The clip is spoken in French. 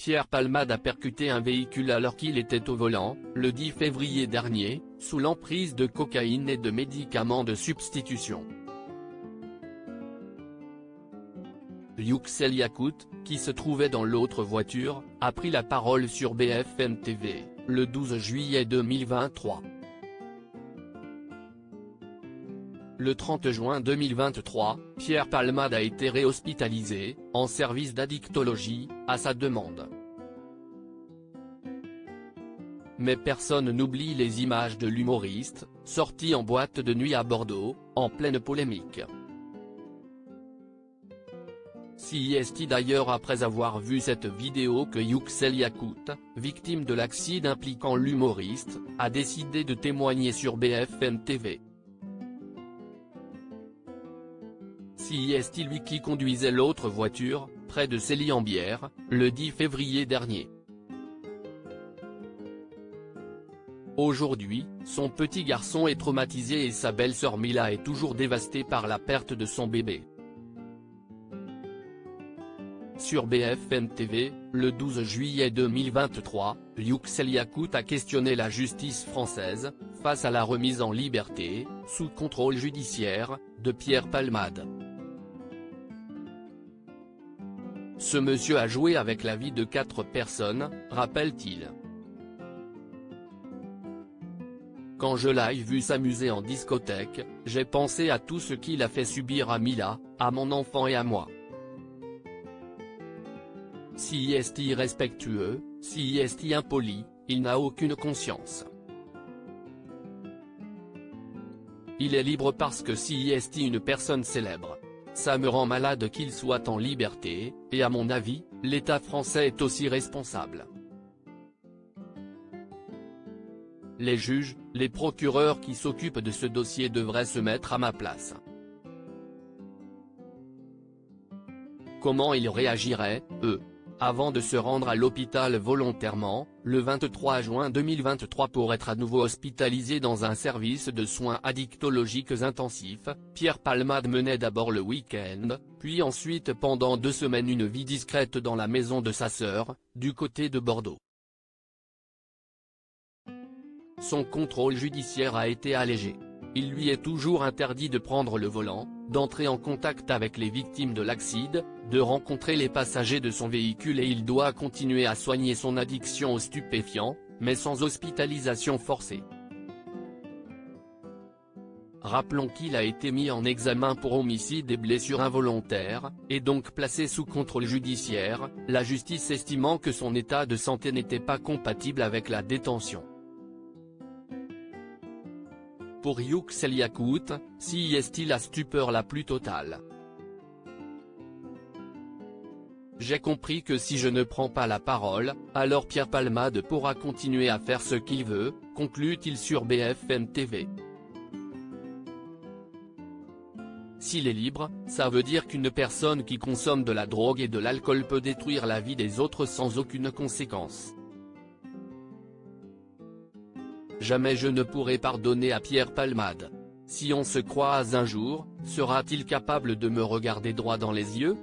Pierre Palmade a percuté un véhicule alors qu'il était au volant, le 10 février dernier, sous l'emprise de cocaïne et de médicaments de substitution. Youxel Yacout, qui se trouvait dans l'autre voiture, a pris la parole sur BFM TV, le 12 juillet 2023. Le 30 juin 2023, Pierre Palmade a été réhospitalisé, en service d'addictologie, à sa demande. Mais personne n'oublie les images de l'humoriste, sorti en boîte de nuit à Bordeaux, en pleine polémique. CIST d'ailleurs après avoir vu cette vidéo que Youxel Yacout, victime de l'accident impliquant l'humoriste, a décidé de témoigner sur BFM TV. CIST lui qui conduisait l'autre voiture, près de Célie-en-Bière, le 10 février dernier. Aujourd'hui, son petit garçon est traumatisé et sa belle-sœur Mila est toujours dévastée par la perte de son bébé. Sur BFM TV, le 12 juillet 2023, Youxel Yacout a questionné la justice française, face à la remise en liberté, sous contrôle judiciaire, de Pierre Palmade. Ce monsieur a joué avec la vie de 4 personnes, rappelle-t-il. Quand je l'ai vu s'amuser en discothèque, j'ai pensé à tout ce qu'il a fait subir à Mila, à mon enfant et à moi. CIST irrespectueux, CIST impoli, il n'a aucune conscience. Il est libre parce que CIST une personne célèbre. Ça me rend malade qu'il soit en liberté, et à mon avis, l'État français est aussi responsable. Les juges, les procureurs qui s'occupent de ce dossier devraient se mettre à ma place. Comment ils réagiraient, eux, avant de se rendre à l'hôpital volontairement, le 23 juin 2023 pour être à nouveau hospitalisé dans un service de soins addictologiques intensifs? Pierre Palmade menait d'abord le week-end, puis ensuite pendant 2 semaines une vie discrète dans la maison de sa sœur, du côté de Bordeaux. Son contrôle judiciaire a été allégé. Il lui est toujours interdit de prendre le volant, d'entrer en contact avec les victimes de l'accident, de rencontrer les passagers de son véhicule et il doit continuer à soigner son addiction aux stupéfiants, mais sans hospitalisation forcée. Rappelons qu'il a été mis en examen pour homicide et blessures involontaires, et donc placé sous contrôle judiciaire, la justice estimant que son état de santé n'était pas compatible avec la détention. Pour Youxel Yacout, CIST la stupeur la plus totale. J'ai compris que si je ne prends pas la parole, alors Pierre Palmade pourra continuer à faire ce qu'il veut, conclut-il sur BFM TV. S'il est libre, ça veut dire qu'une personne qui consomme de la drogue et de l'alcool peut détruire la vie des autres sans aucune conséquence. Jamais je ne pourrai pardonner à Pierre Palmade. Si on se croise un jour, sera-t-il capable de me regarder droit dans les yeux ?